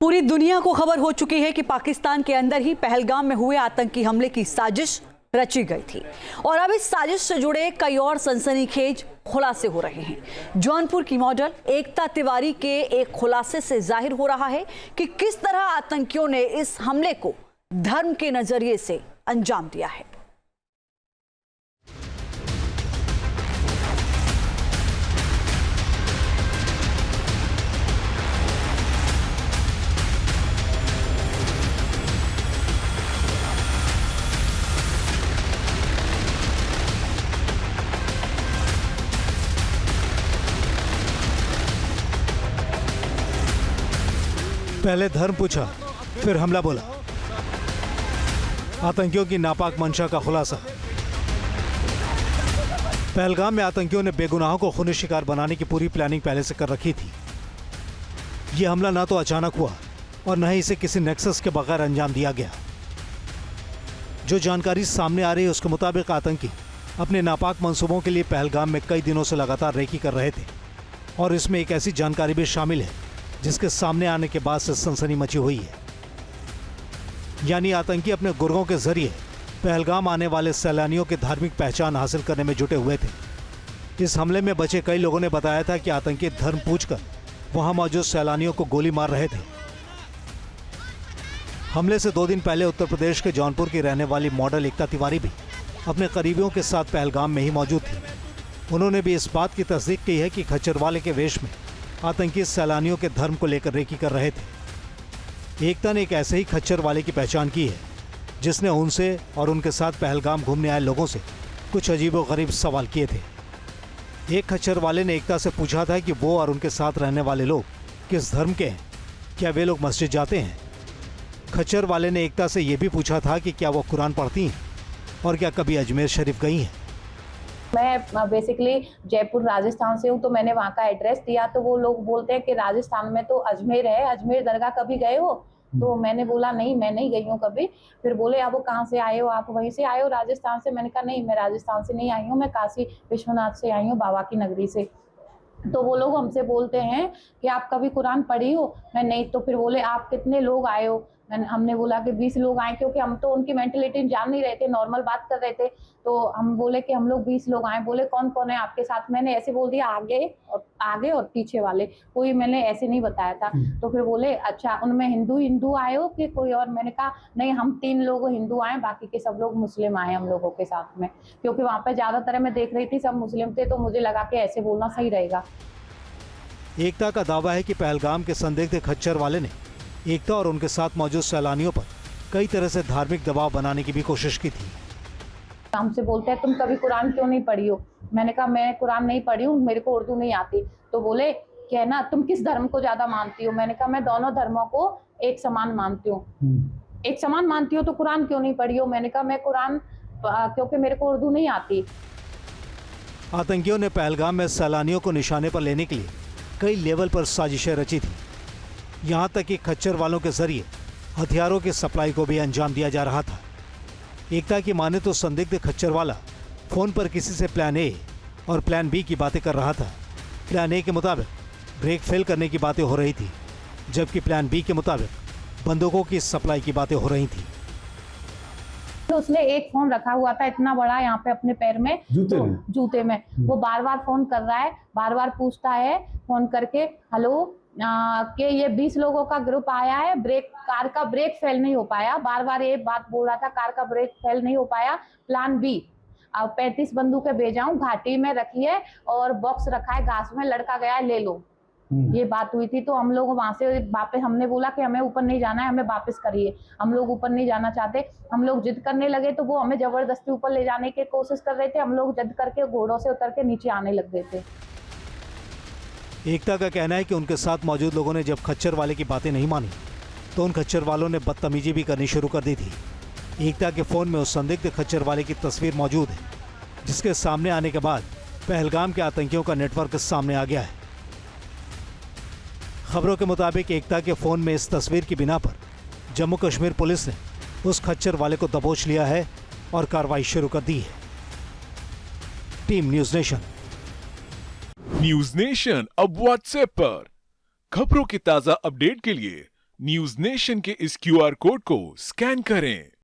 पूरी दुनिया को खबर हो चुकी है कि पाकिस्तान के अंदर ही पहलगाम में हुए आतंकी हमले की साजिश रची गई थी और अब इस साजिश से जुड़े कई और सनसनीखेज खुलासे हो रहे हैं। जौनपुर की मॉडल एकता तिवारी के एक खुलासे से जाहिर हो रहा है कि किस तरह आतंकियों ने इस हमले को धर्म के नजरिए से अंजाम दिया है। पहले धर्म पूछा, फिर हमला बोला। आतंकियों की नापाक मंशा का खुलासा। पहलगाम में आतंकियों ने बेगुनाहों को खूनी शिकार बनाने की पूरी प्लानिंग पहले से कर रखी थी। यह हमला ना तो अचानक हुआ और न ही इसे किसी नेक्सस के बगैर अंजाम दिया गया। जो जानकारी सामने आ रही है उसके मुताबिक आतंकी अपने नापाक मंसूबों के लिए पहलगाम में कई दिनों से लगातार रेकी कर रहे थे और इसमें एक ऐसी जानकारी भी शामिल है जिसके सामने आने के बाद से सनसनी मची हुई है। यानी आतंकी अपने गुर्गों के जरिए पहलगाम आने वाले सैलानियों की धार्मिक पहचान हासिल करने में जुटे हुए थे। इस हमले में बचे कई लोगों ने बताया था कि आतंकी धर्म पूछकर वहां मौजूद सैलानियों को गोली मार रहे थे। हमले से 2 दिन पहले उत्तर प्रदेश के जौनपुर की रहने वाली मॉडल एकता तिवारी भी अपने करीबियों के साथ पहलगाम में ही मौजूद थी। उन्होंने भी इस बात की तस्दीक की है कि खच्चरवाले के वेश में आतंकी सैलानियों के धर्म को लेकर रेकी कर रहे थे। एकता ने एक ऐसे ही खच्चर वाले की पहचान की है जिसने उनसे और उनके साथ पहलगाम घूमने आए लोगों से कुछ अजीबोगरीब सवाल किए थे। एक खच्चर वाले ने एकता से पूछा था कि वो और उनके साथ रहने वाले लोग किस धर्म के हैं, क्या वे लोग मस्जिद जाते हैं। खच्चर वाले ने एकता से ये भी पूछा था कि क्या वो कुरान पढ़ती हैं और क्या कभी अजमेर शरीफ गई हैं। मैं बेसिकली जयपुर राजस्थान से हूँ, तो मैंने वहाँ का एड्रेस दिया तो वो लोग बोलते हैं कि राजस्थान में तो अजमेर है, अजमेर दरगाह कभी गए हो? तो मैंने बोला नहीं, मैं नहीं गई हूँ कभी। फिर बोले आप कहाँ से आए हो? आप वहीं से आए हो राजस्थान से? मैंने कहा नहीं, मैं राजस्थान से नहीं आई हूँ, मैं काशी विश्वनाथ से आई हूँ, बाबा की नगरी से। तो वो लोग हमसे बोलते हैं कि आप कभी कुरान पढ़ी हो? मैं नहीं। तो फिर बोले आप कितने लोग आए हो? हमने बोला कि 20 लोग आए, क्योंकि हम तो उनकी मेंटलिटी जान नहीं रहे थे, नॉर्मल बात कर रहे थे। तो हम बोले कि हम लोग 20 लोग आए। बोले कौन कौन है आपके साथ? मैंने ऐसे बोल दिया आगे और पीछे वाले, कोई मैंने ऐसे नहीं बताया था। तो फिर बोले अच्छा उनमें हिंदू आए हो कि कोई और? मैंने कहा नहीं, हम 3 लोग हिंदू आए, बाकी के सब लोग मुस्लिम आए हम लोगों के साथ में, क्योंकि वहाँ पे ज्यादातर मैं देख रही थी सब मुस्लिम थे, तो मुझे लगा कि ऐसे बोलना सही रहेगा। एकता का दावा है कि पहलगाम के संदिग्ध खच्चर वाले ने एकता और उनके साथ मौजूद सैलानियों पर कई तरह से धार्मिक दबाव बनाने की भी कोशिश की थी। हमसे बोलते हैं तुम कभी कुरान क्यों नहीं पढ़ी हो? मैंने कहा मैं कुरान नहीं पढ़ी हूँ, मेरे को उर्दू नहीं आती। तो बोले क्या ना, तुम किस धर्म को ज्यादा मानती हो? मैंने कहा मैं दोनों धर्मों को एक समान मानती हूँ। एक समान मानती हो तो कुरान क्यों नहीं पढ़ी हो? मैंने कहा मैं कुरान क्योंकि मेरे को उर्दू नहीं आती। आतंकियों ने पहलगाम में सैलानियों को निशाने पर लेने के लिए कई लेवल पर साजिशें रची थी। यहाँ तक कि खच्चर वालों के जरिए हथियारों की सप्लाई को भी अंजाम दिया जा रहा था। एकता की माने तो संदिग्ध खच्चर वाला फोन पर किसी से प्लान ए और प्लान बी की बातें कर रहा था। प्लान ए के मुताबिक ब्रेक फेल करने की बातें हो रही थी, जबकि प्लान बी के मुताबिक बंदूकों की सप्लाई की बातें हो रही थी। तो उसने एक फोन रखा हुआ था इतना बड़ा यहाँ पे अपने पैर में, जूते में। वो बार बार फोन कर रहा है, बार बार पूछता है फोन करके हेलो कि ये 20 लोगों का ग्रुप आया है, कार का ब्रेक फेल नहीं हो पाया। बार बार ये बात बोल रहा था, कार का ब्रेक फेल नहीं हो पाया। प्लान बी, अब 35 बंदूकें भेजाऊं, घाटी में रखी है और बॉक्स रखा है घास में, लड़का गया है ले लो। ये बात हुई थी। तो हम लोग वहां से वापस, हमने बोला कि हमें ऊपर नहीं जाना है, हमें वापस करिए। हम लोग ऊपर नहीं जाना चाहते। हम लोग जिद करने लगे तो वो हमें जबरदस्ती ऊपर ले जाने की कोशिश कर रहे थे। हम लोग जिद करके घोड़ों से उतर के नीचे आने लग गए थे। एकता का कहना है कि उनके साथ मौजूद लोगों ने जब खच्चर वाले की बातें नहीं मानी तो उन खच्चर वालों ने बदतमीजी भी करनी शुरू कर दी थी। एकता के फोन में उस संदिग्ध खच्चर वाले की तस्वीर मौजूद है, जिसके सामने आने के बाद पहलगाम के आतंकियों का नेटवर्क सामने आ गया है। खबरों के मुताबिक एकता के फोन में इस तस्वीर की बिना पर जम्मू कश्मीर पुलिस ने उस खच्चर वाले को दबोच लिया है और कार्रवाई शुरू कर दी है। Team news nation. News nation अब व्हाट्सएप पर खबरों की ताजा अपडेट के लिए न्यूज नेशन के इस QR कोड को स्कैन करें